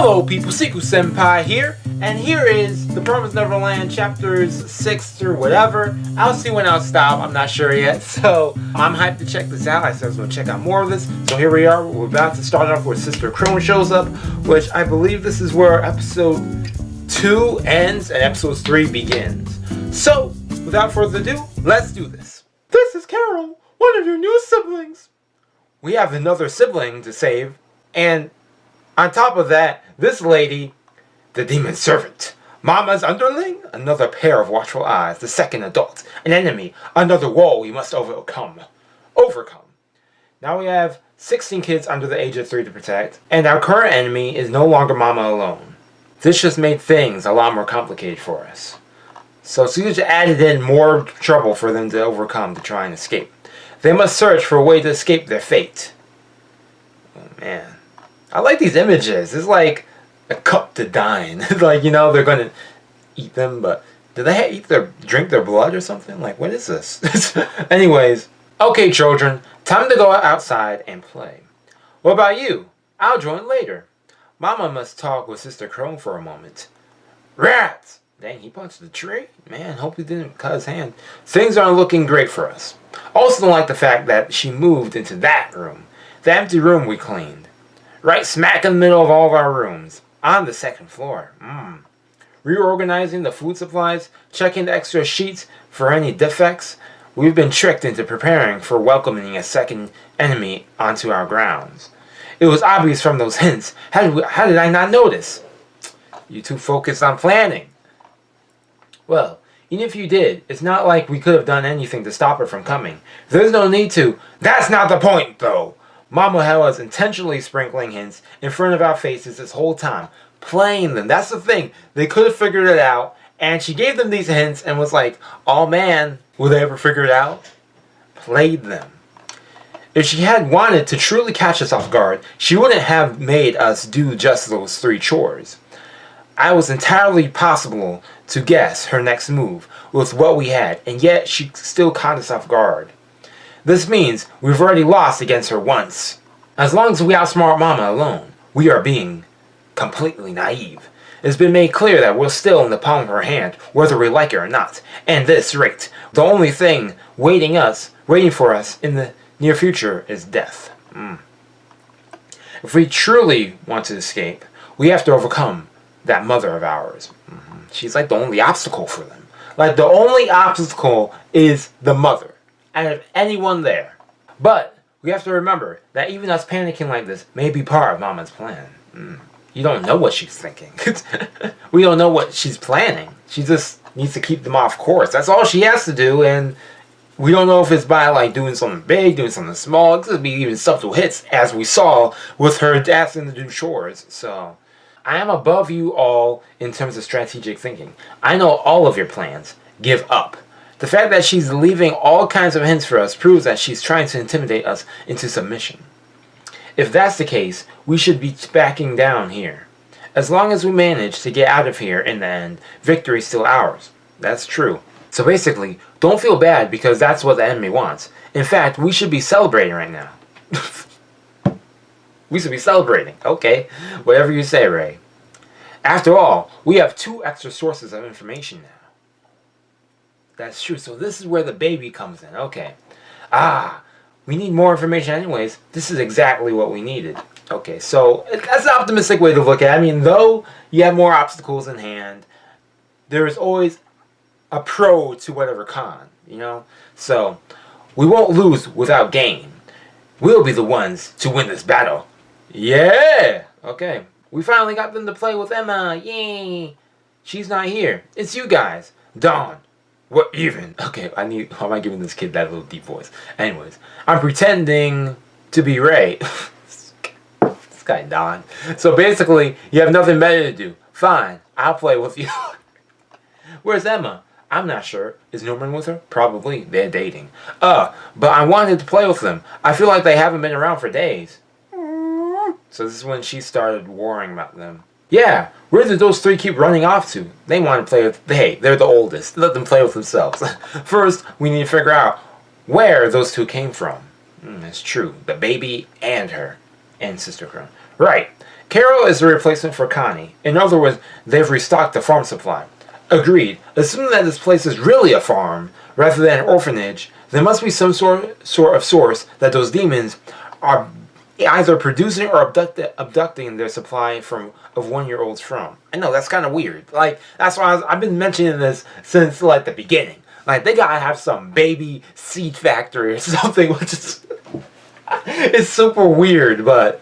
Hello people, Seku-Senpai here, and here is the Promised Neverland Chapters 6 through whatever. I'll see when I'll stop, I'm not sure yet, so I'm hyped to check this out. I said I was going to check out more of this, so here we are. We're about to start off where Sister Crone shows up, which I believe this is where episode 2 ends and episode 3 begins. So, without further ado, let's do this. This is Carol, one of your new siblings. We have another sibling to save, and on top of that, this lady, the demon servant, Mama's underling, another pair of watchful eyes, the second adult, an enemy, another wall we must overcome. Now we have 16 kids under the age of 3 to protect, and our current enemy is no longer Mama alone. This just made things a lot more complicated for us. So Suge added in more trouble for them to overcome to try and escape. They must search for a way to escape their fate. Oh man. I like these images. It's like a cup to dine. Like, you know, they're going to eat them, but do they drink their blood or something? Like, what is this? Anyways, okay, children, time to go outside and play. What about you? I'll join later. Mama must talk with Sister Crone for a moment. Rats! Dang, he punched the tree? Man, hope he didn't cut his hand. Things aren't looking great for us. Also don't like the fact that she moved into that room. The empty room we cleaned. Right smack in the middle of all of our rooms. On the second floor. Reorganizing the food supplies. Checking the extra sheets for any defects. We've been tricked into preparing for welcoming a second enemy onto our grounds. It was obvious from those hints. How did I not notice? You too focused on planning. Well, even if you did, it's not like we could have done anything to stop her from coming. There's no need to. That's not the point, though. Mama was intentionally sprinkling hints in front of our faces this whole time. Playing them. That's the thing. They could have figured it out. And she gave them these hints and was like, oh man, will they ever figure it out? Played them. If she had wanted to truly catch us off guard, she wouldn't have made us do just those 3 chores. I was entirely possible to guess her next move with what we had, and yet she still caught us off guard. This means we've already lost against her once. As long as we outsmart Mama alone, we are being completely naive. It's been made clear that we're still in the palm of her hand, whether we like it or not. And this rate, the only thing waiting for us in the near future is death. If we truly want to escape, we have to overcome that mother of ours. She's like the only obstacle for them. Like the only obstacle is the mother. Out of anyone there. But we have to remember that even us panicking like this may be part of Mama's plan. You don't know what she's thinking. We don't know what she's planning. She just needs to keep them off course. That's all she has to do, and we don't know if it's by like doing something big, doing something small. It could be even subtle hits, as we saw with her asking to do chores. So I am above you all in terms of strategic thinking. I know all of your plans. Give up. The fact that she's leaving all kinds of hints for us proves that she's trying to intimidate us into submission. If that's the case, we should be backing down here. As long as we manage to get out of here in the end, victory's still ours. That's true. So basically, don't feel bad because that's what the enemy wants. In fact, we should be celebrating right now. We should be celebrating. Okay, whatever you say, Ray. After all, we have 2 extra sources of information now. That's true. So this is where the baby comes in. Okay. We need more information anyways. This is exactly what we needed. Okay, so that's an optimistic way to look at it. I mean, though you have more obstacles in hand, there is always a pro to whatever con, you know? So, we won't lose without gain. We'll be the ones to win this battle. Yeah! Okay. We finally got them to play with Emma. Yay! She's not here. It's you guys. Dawn. What even? Okay, how am I giving this kid that little deep voice? Anyways, I'm pretending to be Ray. This guy, Don. So basically, you have nothing better to do. Fine, I'll play with you. Where's Emma? I'm not sure. Is Norman with her? Probably. They're dating. But I wanted to play with them. I feel like they haven't been around for days. So this is when she started worrying about them. Yeah, where did those 3 keep running off to? They want to play with... Hey, they're the oldest. Let them play with themselves. First, we need to figure out where those 2 came from. That's true. The baby and her. And Sister Crone. Right. Carol is the replacement for Connie. In other words, they've restocked the farm supply. Agreed. Assuming that this place is really a farm, rather than an orphanage, there must be some sort of source that those demons are either producing or abducting their supply of 1-year-olds from. I know, that's kind of weird. Like, that's why I've been mentioning this since, like, the beginning. Like, they gotta have some baby seed factory or something, which is... it's super weird, but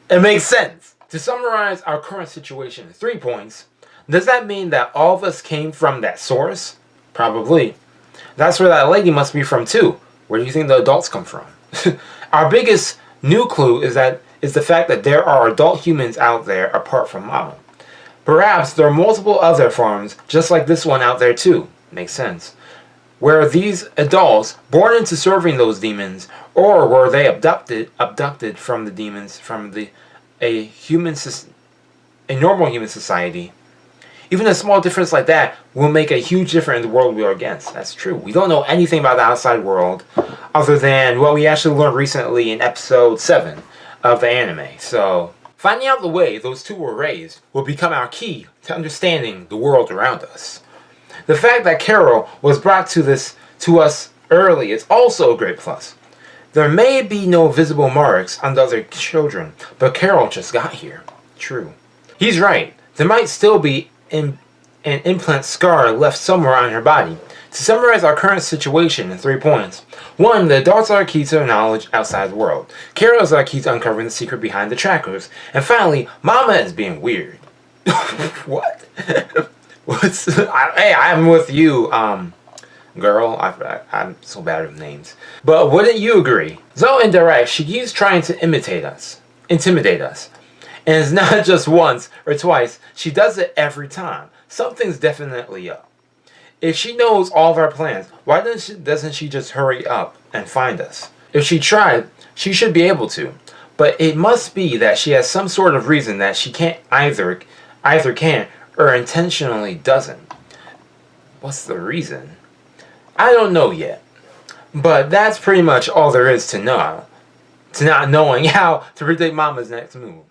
it makes sense. To summarize our current situation in 3 points, does that mean that all of us came from that source? Probably. That's where that lady must be from too. Where do you think the adults come from? Our biggest new clue is the fact that there are adult humans out there apart from Mama. Perhaps there are multiple other farms just like this one out there too. Makes sense. Were these adults born into serving those demons, or were they abducted from the demons from a normal human society? Even a small difference like that will make a huge difference in the world we are against. That's true. We don't know anything about the outside world other than what we actually learned recently in episode 7 of the anime. So, finding out the way those two were raised will become our key to understanding the world around us. The fact that Carol was brought to us early is also a great plus. There may be no visible marks on the other children, but Carol just got here. True. He's right. There might still be an implant scar left somewhere on her body. To summarize our current situation in 3 points. 1. The adults are key to knowledge outside the world. Carol is our key to uncovering the secret behind the trackers. And finally, Mama is being weird. What? Hey, I'm with you, girl. I'm so bad with names. But wouldn't you agree? So indirect, she keeps trying to intimidate us. And it's not just once or twice. She does it every time. Something's definitely up. If she knows all of our plans, why doesn't she just hurry up and find us? If she tried, she should be able to. But it must be that she has some sort of reason that she can't either can't or intentionally doesn't. What's the reason? I don't know yet. But that's pretty much all there is to know. To not knowing how to predict Mama's next move.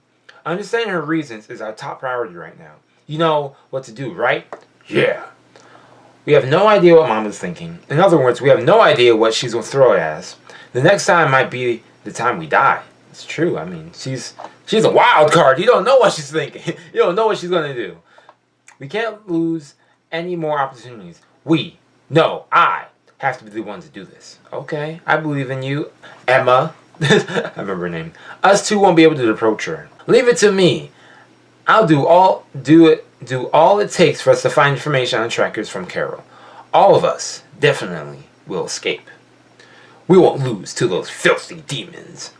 Understanding her reasons is our top priority right now. You know what to do, right? Yeah. We have no idea what Mama's thinking. In other words, we have no idea what she's going to throw at us. The next time might be the time we die. It's true. I mean, she's a wild card. You don't know what she's thinking. You don't know what she's going to do. We can't lose any more opportunities. I have to be the one to do this. Okay, I believe in you, Emma. I remember her name. Us two won't be able to approach her. Leave it to me. I'll do all it takes for us to find information on trackers from Carol. All of us definitely will escape. We won't lose to those filthy demons.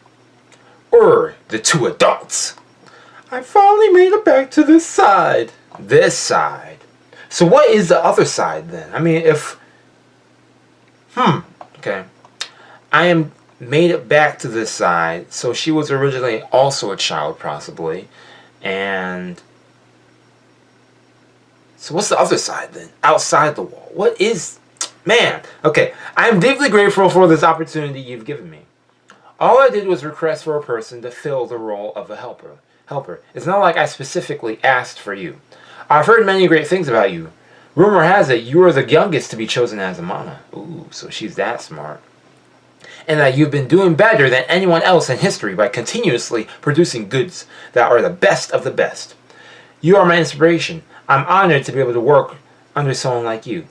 Or the two adults. I finally made it back to this side. This side. So what is the other side then? I mean, okay. I am made it back to this side. So she was originally also a child, possibly. And so what's the other side then? Outside the wall. What is... Man. Okay. I am deeply grateful for this opportunity you've given me. All I did was request for a person to fill the role of a helper. It's not like I specifically asked for you. I've heard many great things about you. Rumor has it you are the youngest to be chosen as a mana. Ooh, so she's that smart. And that you've been doing better than anyone else in history by continuously producing goods that are the best of the best. You are my inspiration. I'm honored to be able to work under someone like you.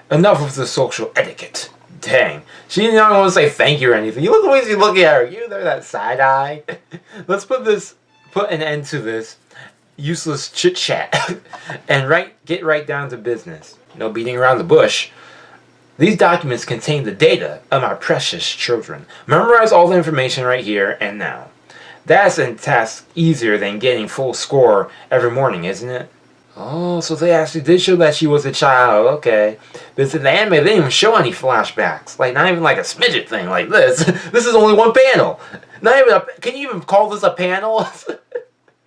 Enough of the social etiquette. Dang. She didn't even want to say thank you or anything. You look the way she's looking at her. You know that side eye. Let's put an end to this useless chit chat and get right down to business. No beating around the bush. These documents contain the data of my precious children. Memorize all the information right here and now. That's a task easier than getting full score every morning, isn't it? Oh, so they actually did show that she was a child. Okay. But in the anime, they didn't even show any flashbacks. Like, not even like a smidget thing like this. This is only one panel. Not even can you even call this a panel?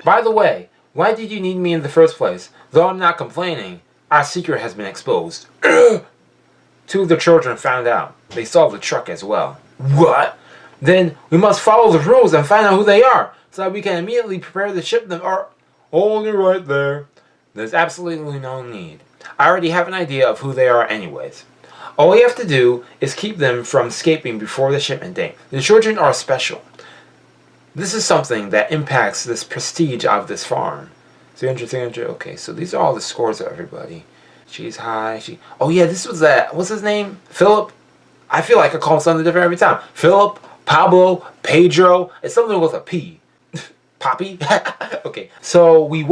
By the way, why did you need me in the first place? Though I'm not complaining, our secret has been exposed. Two of the children found out. They saw the truck as well. What? Then we must follow the rules and find out who they are, so that we can immediately prepare to ship them or... Only right there. There's absolutely no need. I already have an idea of who they are anyways. All we have to do is keep them from escaping before the shipment date. The children are special. This is something that impacts this prestige of this farm. 300, 300. Okay, so these are all the scores of everybody. She's high. Oh yeah, this was that. What's his name? Philip? I feel like I call him something different every time. Philip, Pablo, Pedro. It's something with a P. Poppy? Okay, so we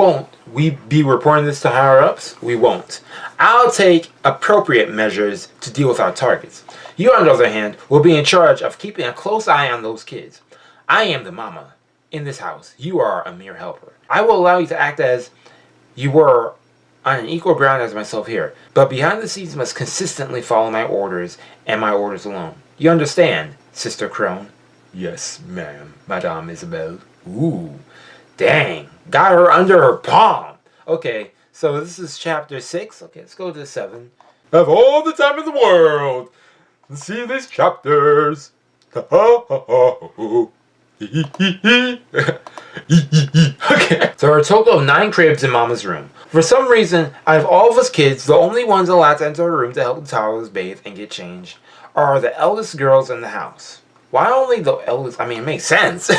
be reporting this to higher-ups? We won't. I'll take appropriate measures to deal with our targets. You, on the other hand, will be in charge of keeping a close eye on those kids. I am the mama in this house. You are a mere helper. I will allow you to act as you were on an equal ground as myself here, but behind the scenes must consistently follow my orders and my orders alone. You understand, Sister Crone? Yes, ma'am, Madame Isabelle. Ooh, dang, got her under her palm. Okay, so this is chapter 6. Okay, let's go to 7. Have all the time in the world to see these chapters. Okay, so there are a total of 9 cribs in Mama's room. For some reason, out of all of us kids, the only ones allowed to enter her room to help the toddlers bathe and get changed are the eldest girls in the house. Why only the eldest? I mean, it makes sense.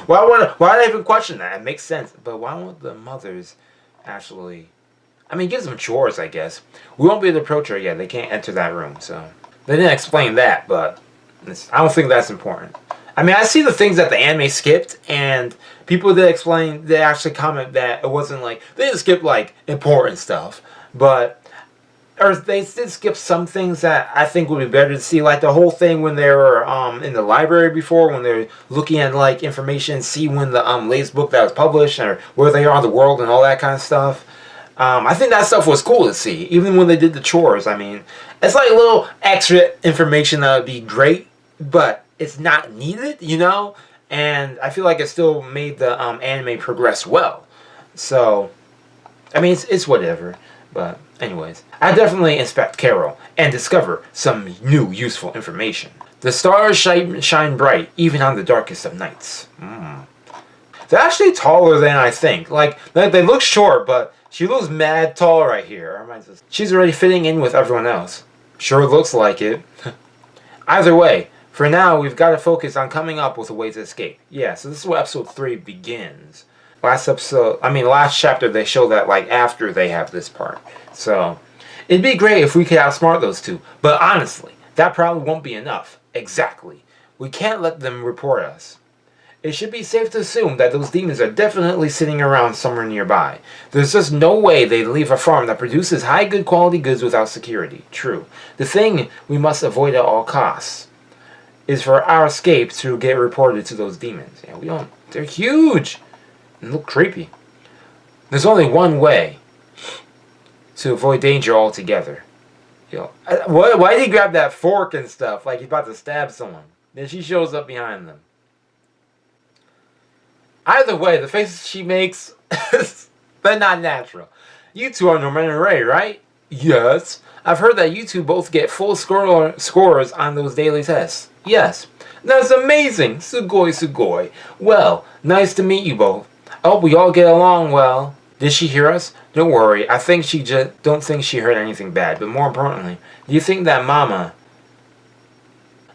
Why did I even question that? It makes sense. But why won't the mothers actually... I mean, it gives them chores, I guess. We won't be able to approach her yet. They can't enter that room, so... They didn't explain that, but... I don't think that's important. I mean, I see the things that the anime skipped, and people did explain... They actually comment that it wasn't like... They didn't skip, like, important stuff. But... Or they did skip some things that I think would be better to see. Like the whole thing when they were in the library before, when they're looking at like information, see when the latest book that was published or where they are in the world and all that kind of stuff. I think that stuff was cool to see, even when they did the chores. I mean, it's like a little extra information that would be great, but it's not needed, you know? And I feel like it still made the anime progress well. So, I mean, it's whatever. But anyways, I definitely inspect Carol and discover some new useful information. The stars shine bright even on the darkest of nights. They're actually taller than I think. Like they look short, but she looks mad tall right here. She's already fitting in with everyone else. Sure looks like it. Either way, for now we've got to focus on coming up with a way to escape. Yeah, so this is where episode 3 begins. Last chapter they show that like after they have this part. So it'd be great if we could outsmart those two. But honestly, that probably won't be enough. Exactly. We can't let them report us. It should be safe to assume that those demons are definitely sitting around somewhere nearby. There's just no way they'd leave a farm that produces high good quality goods without security. True. The thing we must avoid at all costs is for our escape to get reported to those demons. Yeah, they're huge. And look creepy. There's only one way to avoid danger altogether. Why did he grab that fork and stuff like he's about to stab someone? Then she shows up behind them. Either way, the faces she makes, they're not natural. You two are Norman and Ray, right? Yes. I've heard that you two both get full scores on those daily tests. Yes. That's amazing. Sugoi, sugoi. Well, nice to meet you both. I hope we all get along well. Did she hear us? Don't worry. I think she just don't think she heard anything bad. But more importantly, do you think that Mama...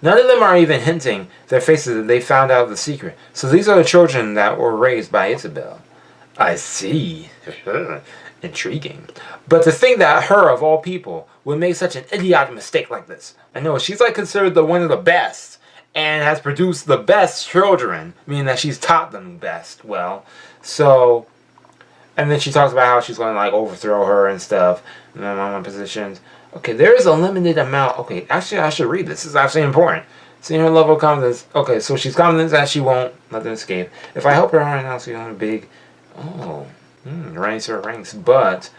None of them are even hinting their faces that they found out the secret. So these are the children that were raised by Isabel. I see. Intriguing. But to think that her, of all people, would make such an idiotic mistake like this. I know, she's like considered one of the best. And has produced the best children. Meaning that she's taught them best. Well, so... And then she talks about how she's going to like overthrow her and stuff. And then Mama positions. Okay, there is a limited amount. Okay, actually I should read this. This is actually important. Seeing her level of confidence. Okay, so she's confident that she won't let them escape. If I help her right now, she's on a big... Oh. Raise her ranks. But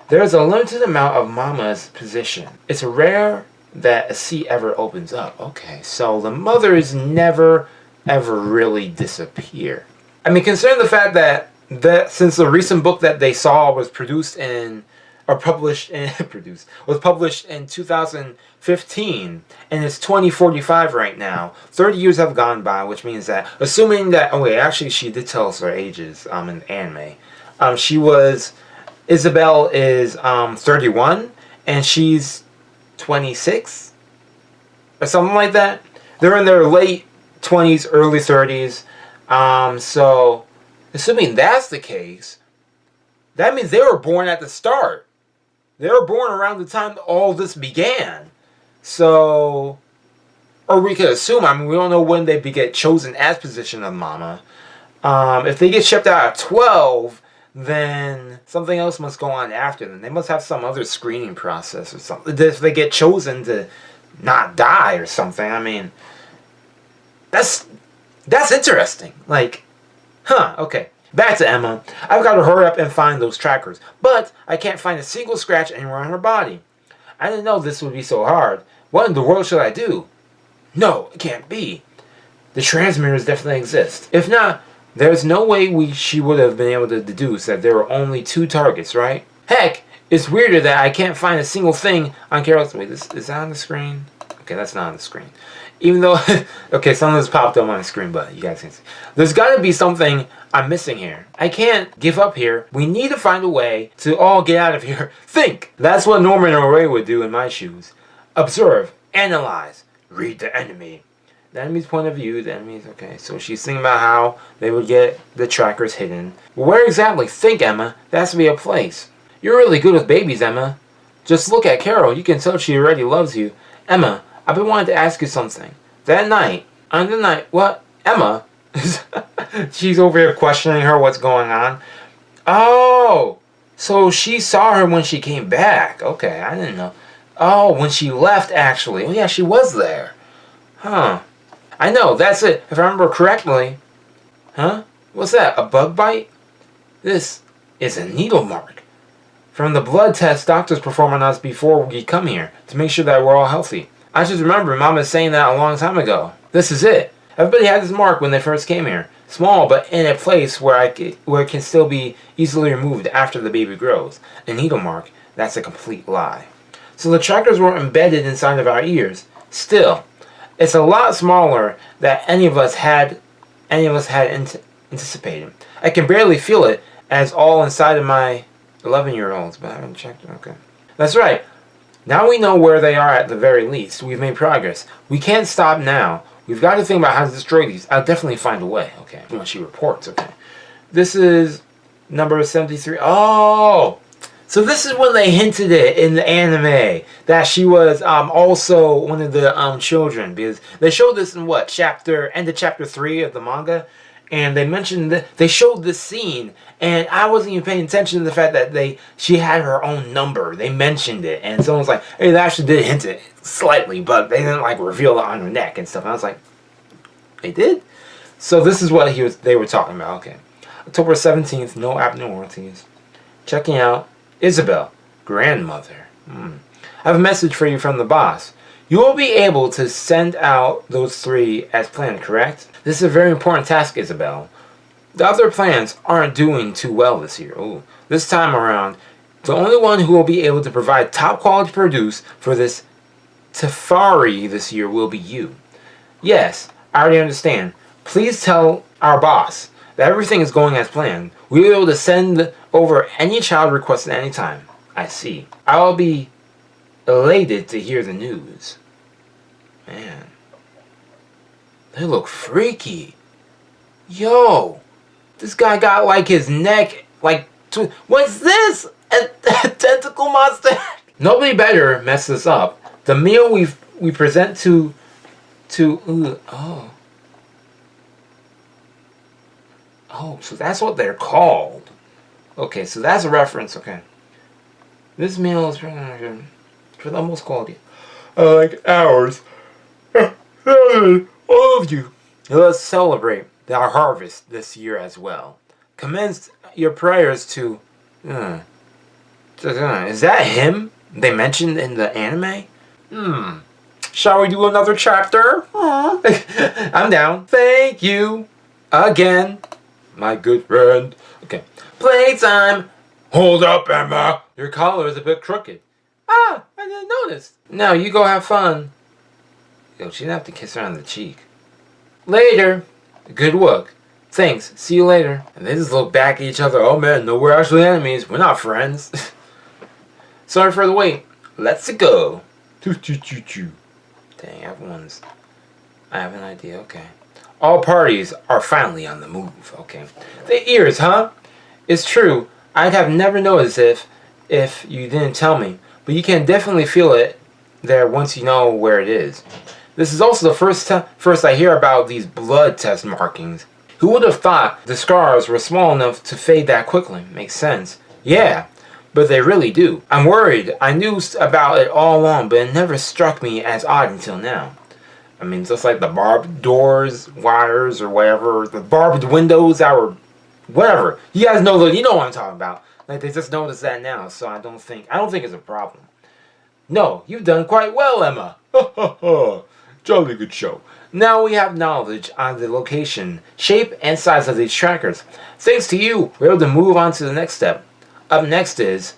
there's a limited amount of Mama's position. It's rare that a seat ever opens up. Okay, so the mothers never, ever really disappear. I mean, considering the fact that since the recent book that they saw was produced in are published and was published in 2015, and it's 2045 right now. 30 years have gone by, which means that, assuming that, oh wait, actually she did tell us her ages in the anime. Isabelle is 31, and she's 26 or something like that. They're in their late 20s, early 30s. So assuming that's the case, that means they were born at the start. They were born around the time all this began. So, or we could assume, I mean, we don't know when they get chosen as position of mama. If they get shipped out at 12, then something else must go on after them. They must have some other screening process or something. If they get chosen to not die or something, I mean, that's interesting. Like, okay. Back to Emma. I've got to hurry up and find those trackers, but I can't find a single scratch anywhere on her body. I didn't know this would be so hard. What in the world should I do? No, it can't be. The transmitters definitely exist. If not, there's no way she would have been able to deduce that there were only 2 targets, right? Heck, it's weirder that I can't find a single thing on Carol's... Wait, is that on the screen? Okay, that's not on the screen. Even though... okay, something's popped up on the screen, but you guys can see. There's got to be something I'm missing here. I can't give up here. We need to find a way to all get out of here. Think! That's what Norman or Ray would do in my shoes. Observe. Analyze. Read the enemy. The enemy's point of view. The enemy's... Okay, so she's thinking about how they would get the trackers hidden. Where exactly? Think, Emma. There has to be a place. You're really good with babies, Emma. Just look at Carol. You can tell she already loves you. Emma, I've been wanting to ask you something. That night, on the night, what? Emma? She's over here questioning her what's going on. Oh, so she saw her when she came back. Okay, I didn't know. Oh, when she left, actually. Oh, yeah, she was there. Huh. I know, that's it. If I remember correctly. Huh? What's that? A bug bite? This is a needle mark. From the blood test doctors perform on us before we come here to make sure that we're all healthy. I just remember Mama saying that a long time ago. This is it. Everybody had this mark when they first came here. Small, but in a place where it can still be easily removed after the baby grows. A needle mark, that's a complete lie. So the trackers were embedded inside of our ears. Still, it's a lot smaller than any of us had anticipated. I can barely feel it as all inside of my 11-year-olds, but I haven't checked it. Okay. That's right. Now we know where they are at the very least. We've made progress. We can't stop now. We've got to think about how to destroy these. I'll definitely find a way. Okay. When she reports. Okay. This is number 73. Oh! So this is when they hinted it in the anime that she was also one of the children, because they showed this in what end of chapter 3 of the manga, and they mentioned they showed this scene, and I wasn't even paying attention to the fact that she had her own number. They mentioned it, and someone's like, "Hey, they actually did hint it slightly, but they didn't like reveal it on her neck and stuff." And I was like, "They did?" So this is what they were talking about. Okay, October 17th, no abnormalities. Checking out. Isabelle, grandmother. I have a message for you from the boss. You will be able to send out those 3 as planned, correct? This is a very important task, Isabelle. The other plans aren't doing too well this year. Ooh. This time around, the only one who will be able to provide top quality produce for this Tefari this year will be you. Yes, I already understand. Please tell our boss that everything is going as planned. We will be able to send over any child request at any time. I see. I will be elated to hear the news. Man. They look freaky. Yo. This guy got like his neck like... What's this? A tentacle monster? Nobody better mess this up. The meal we present to... Oh, so that's what they're called. Okay, so that's a reference, okay. This meal is for the most quality. Like ours. All of you. Let's celebrate our harvest this year as well. Commence your prayers to... Is that him they mentioned in the anime? Shall we do another chapter? I'm down. Thank you. Again. My good friend. Okay. Playtime. Hold up, Emma! Your collar is a bit crooked. Ah, I didn't notice. Now, you go have fun. Yo, she didn't have to kiss her on the cheek. Later. Good work. Thanks. See you later. And they just look back at each other. Oh man, no, we're actually enemies. We're not friends. Sorry for the wait. Let's go. Dang, everyone's... I have an idea. Okay. All parties are finally on the move. Okay. The ears, huh? It's true. I'd have never noticed if you didn't tell me. But you can definitely feel it there once you know where it is. This is also the first I hear about these blood test markings. Who would have thought the scars were small enough to fade that quickly? Makes sense. Yeah, but they really do. I'm worried. I knew about it all along, but it never struck me as odd until now. I mean, just like the barbed doors, wires, or whatever, the barbed windows that were, whatever. You guys know you know what I'm talking about. Like, they just noticed that now, so I don't think it's a problem. No, you've done quite well, Emma. Ha ha ha. Jolly good show. Now we have knowledge on the location, shape, and size of these trackers. Thanks to you, we're able to move on to the next step. Up next is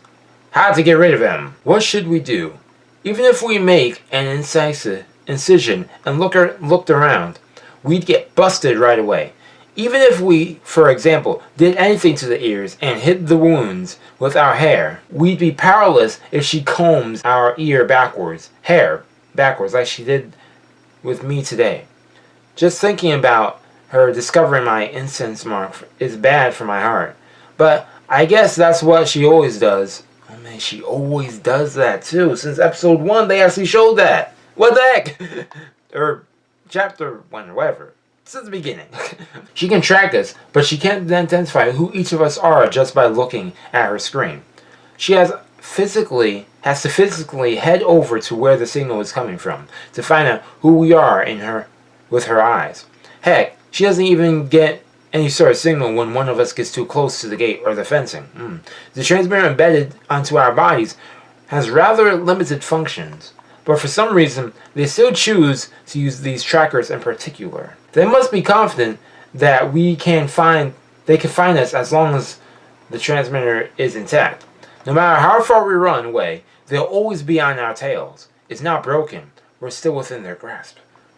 how to get rid of them. What should we do? Even if we make an incision and looked around, we'd get busted right away. Even if we, for example, did anything to the ears and hid the wounds with our hair, we'd be powerless if she combs our ear hair backwards, like she did with me today. Just thinking about her discovering my incense mark is bad for my heart. But I guess that's what she always does. Oh man, she always does that too. Since episode 1, they actually showed that. What the heck? Or chapter 1 or whatever. Since the beginning. She can track us, but she can't identify who each of us are just by looking at her screen. She has to physically head over to where the signal is coming from to find out who we are with her eyes. Heck, she doesn't even get any sort of signal when one of us gets too close to the gate or the fencing. The transmitter embedded onto our bodies has rather limited functions, but for some reason they still choose to use these trackers in particular. They must be confident that they can find us as long as the transmitter is intact. No matter how far we run away, they'll always be on our tails. It's not broken. We're still within their grasp.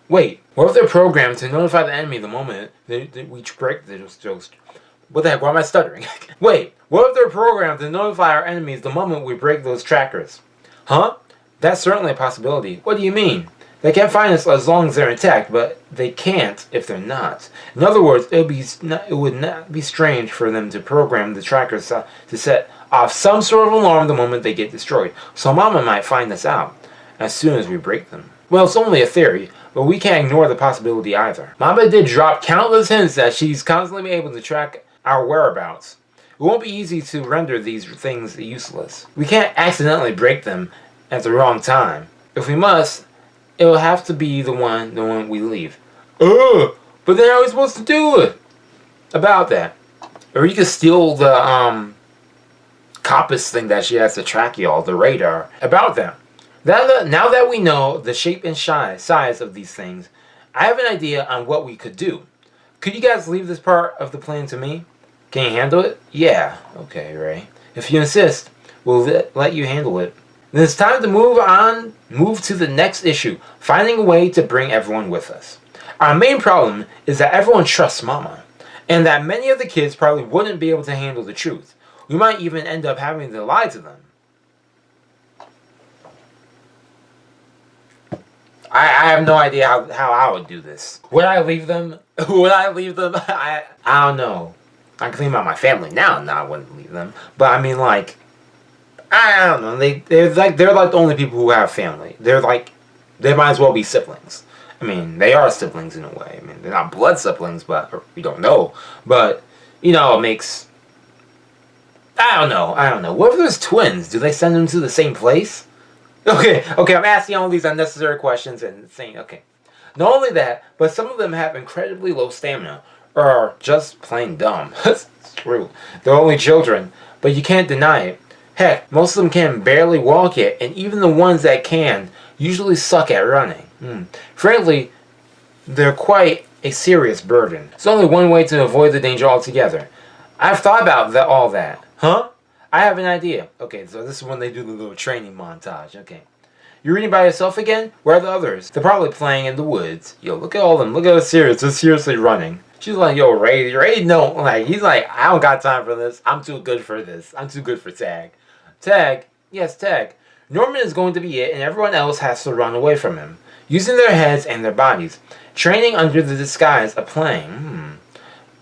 Wait, what if they're programmed to notify the enemy the moment we break the... What the heck, why am I stuttering? Wait, what if they're programmed to notify our enemies the moment we break those trackers? Huh? That's certainly a possibility. What do you mean? They can't find us as long as they're intact, but they can't if they're not. In other words, it would not be strange for them to program the trackers to set off some sort of alarm the moment they get destroyed. So Mama might find us out as soon as we break them. Well, it's only a theory, but we can't ignore the possibility either. Mama did drop countless hints that she's constantly able to track our whereabouts. It won't be easy to render these things useless. We can't accidentally break them at the wrong time. If we must, it will have to be the one we leave. But then how are we supposed to do it? About that. Or you could steal the compass thing that she has to track y'all, the radar. About that. Now that we know the shape and size of these things, I have an idea on what we could do. Could you guys leave this part of the plan to me? Can you handle it? Yeah. Okay, Ray. If you insist, we'll let you handle it. Then it's time to move to the next issue, finding a way to bring everyone with us. Our main problem is that everyone trusts Mama, and that many of the kids probably wouldn't be able to handle the truth. We might even end up having to lie to them. I have no idea how I would do this. Would I leave them? I don't know. I can think about my family now, and I wouldn't leave them. But I mean, like, I don't know. They're like the only people who have family. They might as well be siblings. I mean, they are siblings in a way. I mean, they're not blood siblings, but we don't know. But you know, it makes. I don't know. What if there's twins? Do they send them to the same place? Okay, I'm asking all these unnecessary questions and saying, okay. Not only that, but some of them have incredibly low stamina, or are just plain dumb. That's true. They're only children, but you can't deny it. Heck, most of them can barely walk yet, and even the ones that can usually suck at running. Frankly, they're quite a serious burden. There's only one way to avoid the danger altogether. I've thought about all that. Huh? I have an idea. Okay, so this is when they do the little training montage. Okay. You're reading by yourself again? Where are the others? They're probably playing in the woods. Yo, look at all of them. Look at us serious. They're seriously running. She's like, yo, Ray, no. Like, he's like, I don't got time for this. I'm too good for this. I'm too good for tag. Tag? Yes, tag. Norman is going to be it, and everyone else has to run away from him, using their heads and their bodies, training under the disguise of playing.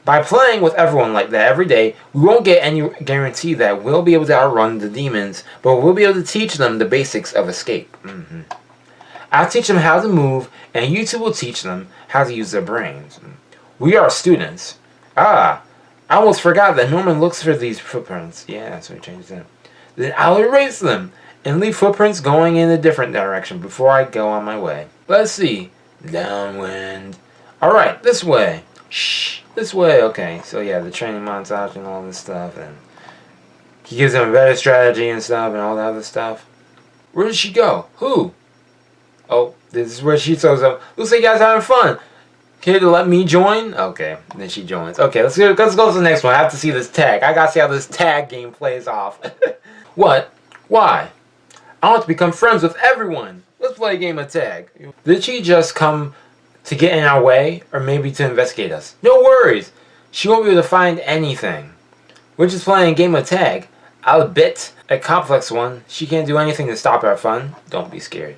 By playing with everyone like that every day, we won't get any guarantee that we'll be able to outrun the demons, but we'll be able to teach them the basics of escape. I'll teach them how to move, and you two will teach them how to use their brains. We are students. I almost forgot that Norman looks for these footprints. Yeah, so he changed that. Then I'll erase them and leave footprints going in a different direction before I go on my way. Let's see. Downwind. Alright, this way. Shh. This way. Okay, so yeah, the training montage and all this stuff. And he gives them a better strategy and stuff and all that other stuff. Where did she go? Who? Oh, this is where she shows up. Looks like you guys having fun. Kid, let me join? Okay, then she joins. Okay, let's go to the next one. I have to see this tag. I gotta see how this tag game plays off. What? Why? I want to become friends with everyone. Let's play a game of tag. Did she just come to get in our way, or maybe to investigate us? No worries. She won't be able to find anything. We're just playing a game of tag. I'll bet a complex one. She can't do anything to stop our fun. Don't be scared.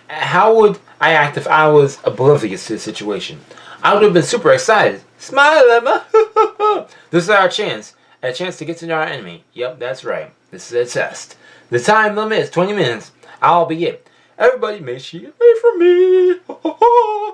How would I act if I was oblivious to the situation? I would have been super excited. Smile, Emma. This is our chance. A chance to get to know our enemy. Yep, that's right. This is a test. The time limit is 20 minutes. I'll be it. Everybody make sure you wait for me.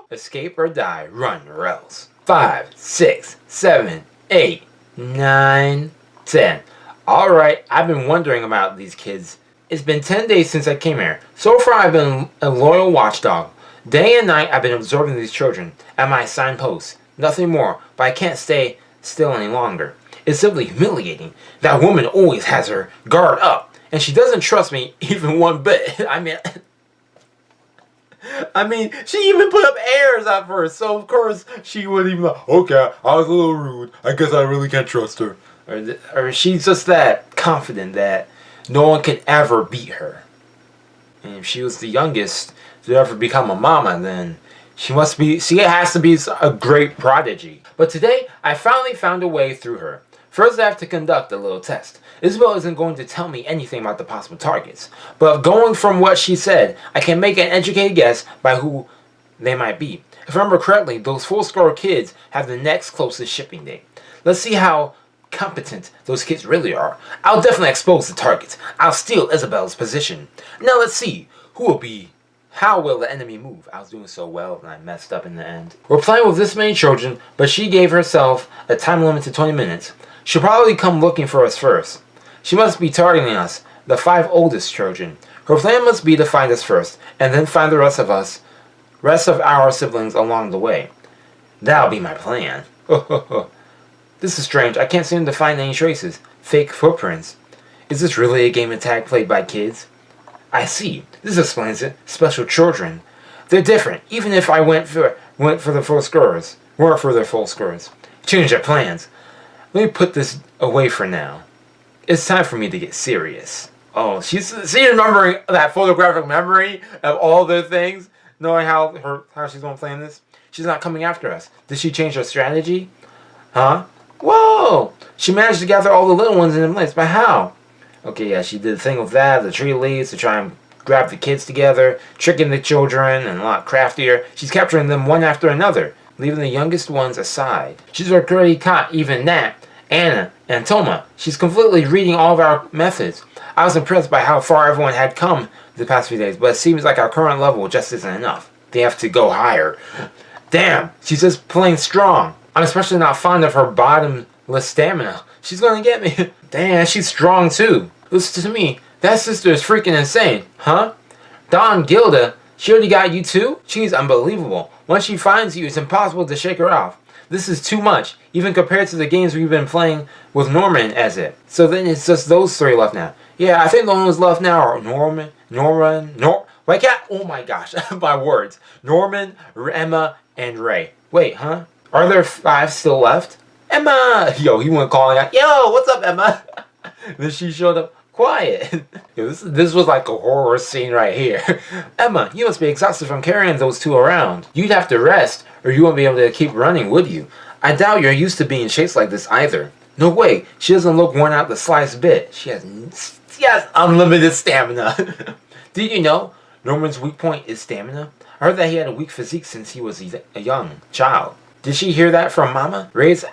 Escape or die. Run or else. 5, 6, 7, 8, 9, 10. Alright, I've been wondering about these kids. It's been 10 days since I came here. So far I've been a loyal watchdog. Day and night I've been observing these children at my assigned posts. Nothing more, but I can't stay still any longer. It's simply humiliating. That woman always has her guard up, and she doesn't trust me even one bit. I mean, she even put up airs at first, so of course she would even like, okay, I was a little rude. I guess I really can't trust her. Or she's just that confident that no one could ever beat her. And if she was the youngest to ever become a mama, then she has to be a great prodigy. But today, I finally found a way through her. First, I have to conduct a little test. Isabel isn't going to tell me anything about the possible targets, but going from what she said, I can make an educated guess by who they might be. If I remember correctly, those full score kids have the next closest shipping date. Let's see how competent those kids really are. I'll definitely expose the targets. I'll steal Isabel's position. Now let's see how will the enemy move? I was doing so well and I messed up in the end. We're playing with this many children, but she gave herself a time limit to 20 minutes. She'll probably come looking for us first. She must be targeting us, the 5 oldest children. Her plan must be to find us first, and then find the rest of our siblings along the way. That'll be my plan. This is strange. I can't seem to find any traces. Fake footprints. Is this really a game of tag played by kids? I see. This explains it. Special children. They're different, even if I went for the full scores. Weren't for their full scores. Change their plans. Let me put this away for now. It's time for me to get serious. Oh, she's remembering that photographic memory of all the things, knowing how she's gonna plan this. She's not coming after us. Did she change her strategy? Huh? Whoa! She managed to gather all the little ones in place, but how? Okay, yeah, she did the thing with that, the tree leaves to try and grab the kids together, tricking the children, and a lot craftier. She's capturing them one after another, leaving the youngest ones aside. She's already caught even Nat, Anna, and Toma. She's completely reading all of our methods. I was impressed by how far everyone had come the past few days, but it seems like our current level just isn't enough. They have to go higher. Damn, she's just playing strong. I'm especially not fond of her bottomless stamina. She's gonna get me. Damn, she's strong too. Listen to me. That sister is freaking insane. Huh? Dawn Gilda, she already got you too? She's unbelievable. Once she finds you, it's impossible to shake her off. This is too much, even compared to the games we've been playing with Norman as it. So then it's just those 3 left now. Yeah, I think the only ones left now are oh my gosh, my words. Norman, Emma, and Ray. Wait, huh? Are there 5 still left? Emma! Yo, he went calling out, yo, what's up, Emma? Then she showed up quiet. Yo, this was like a horror scene right here. Emma, you must be exhausted from carrying those two around. You'd have to rest, or you won't be able to keep running, would you? I doubt you're used to being chased like this either. No way, she doesn't look worn out the slightest bit. She has unlimited stamina. Did you know Norman's weak point is stamina? I heard that he had a weak physique since he was a young child. Did she hear that from Mama? Ray's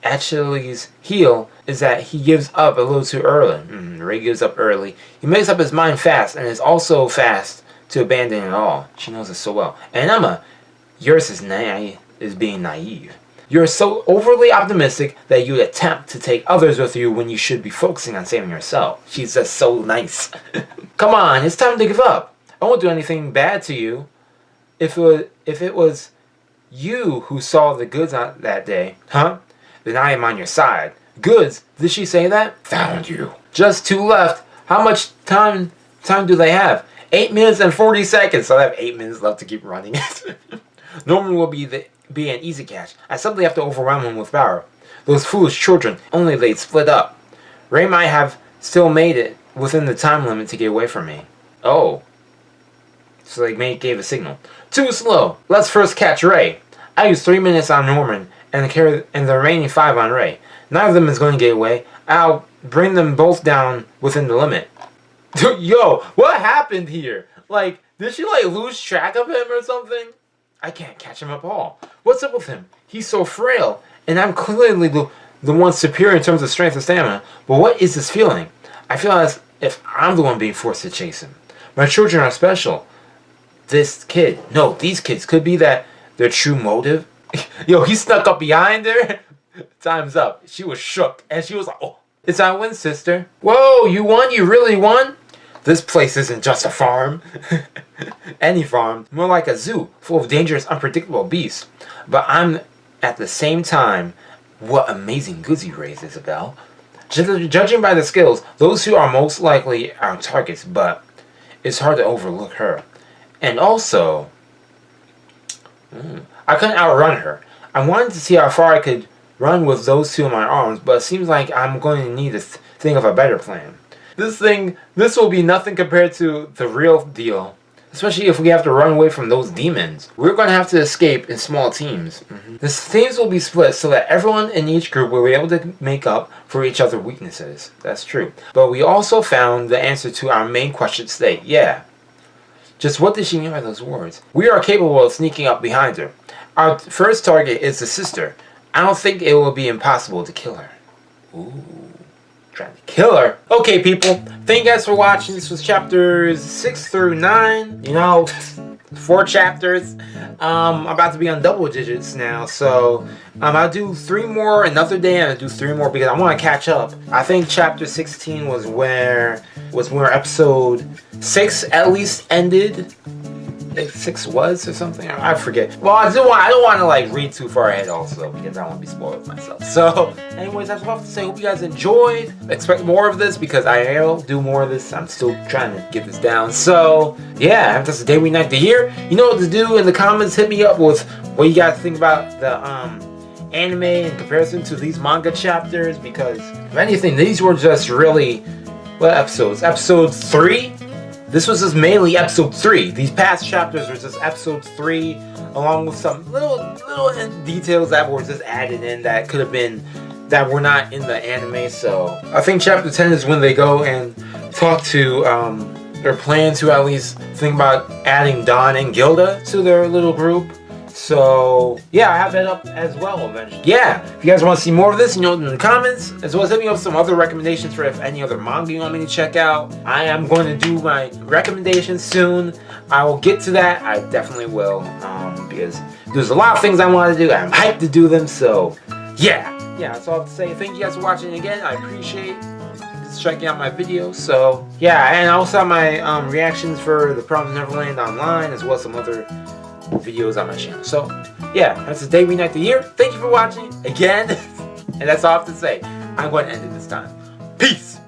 Achilles' heel is that he gives up a little too early. Ray gives up early. He makes up his mind fast and is also fast to abandon it all. She knows it so well. And Emma, yours is being naive. You're so overly optimistic that you attempt to take others with you when you should be focusing on saving yourself. She's just so nice. Come on, it's time to give up. I won't do anything bad to you. If it was you who saw the goods on that day, then I am on your side. Goods? Did she say that? Found you. Just 2 left. How much time do they have? 8 minutes and 40 seconds. So I have 8 minutes left to keep running. Norman will be an easy catch. I simply have to overwhelm him with power. Those foolish children, only they'd split up. Ray might have still made it within the time limit to get away from me. Oh. So they gave a signal. Too slow. Let's first catch Ray. I used 3 minutes on Norman and the remaining 5 on Ray. None of them is going to get away. I'll bring them both down within the limit. Yo, what happened here? Like, did she lose track of him or something? I can't catch him up all. What's up with him? He's so frail, and I'm clearly the one superior in terms of strength and stamina. But what is this feeling? I feel as if I'm the one being forced to chase him. My children are special. These kids could be that their true motive. Yo, he snuck up behind her. Time's up. She was shook, and she was like, oh. It's I win, sister. Whoa, you won? You really won? This place isn't just a farm. Any farm. More like a zoo, full of dangerous, unpredictable beasts. But I'm, at the same time, what amazing goods you raise, Isabel. Judging by the skills, those who are most likely our targets, but it's hard to overlook her. And also, I couldn't outrun her. I wanted to see how far I could run with those two in my arms, but it seems like I'm going to need to think of a better plan. This will be nothing compared to the real deal. Especially if we have to run away from those demons. We're going to have to escape in small teams. The teams will be split so that everyone in each group will be able to make up for each other's weaknesses. That's true. But we also found the answer to our main question today. Yeah. Just what did she mean by those words? We are capable of sneaking up behind her. Our first target is the sister. I don't think it will be impossible to kill her. Ooh. Trying to kill her. Okay, people. Thank you guys for watching. This was chapters 6 through 9. 4 chapters. I'm about to be on double digits now, so I'll do 3 more another day, and I'll do 3 more because I want to catch up. I think chapter 16 was where episode 6 at least ended. 6 was or something, I forget. Well, I don't want to read too far ahead also because I don't want to be spoiled myself. So anyways, that's what I have to say. Hope you guys enjoyed. Expect more of this because I will do more of this. I'm still trying to get this down. So yeah, if that's the day we night to hear, you know what to do in the comments. Hit me up with what you guys think about the anime in comparison to these manga chapters, because if anything, these were just really, what episodes? Episode 3? This was just mainly episode 3. These past chapters were just episode 3, along with some little details that were just added in that could have been, that were not in the anime. So I think chapter 10 is when they go and talk to, their plan to at least think about adding Dawn and Gilda to their little group. So yeah, I have that up as well eventually. Yeah, if you guys want to see more of this, you know, in the comments, as well as hit me up with some other recommendations for if any other manga you want me to check out. I am going to do my recommendations soon. I will get to that. I definitely will, because there's a lot of things I want to do. I'm hyped to do them. So yeah, that's all I have to say. Thank you guys for watching again. I appreciate just checking out my videos. So yeah, and I also have my reactions for the Promised Neverland online, as well as some other videos on my channel. So yeah, that's the day we night the year. Thank you for watching again. And that's all I have to say. I'm going to end it this time. Peace.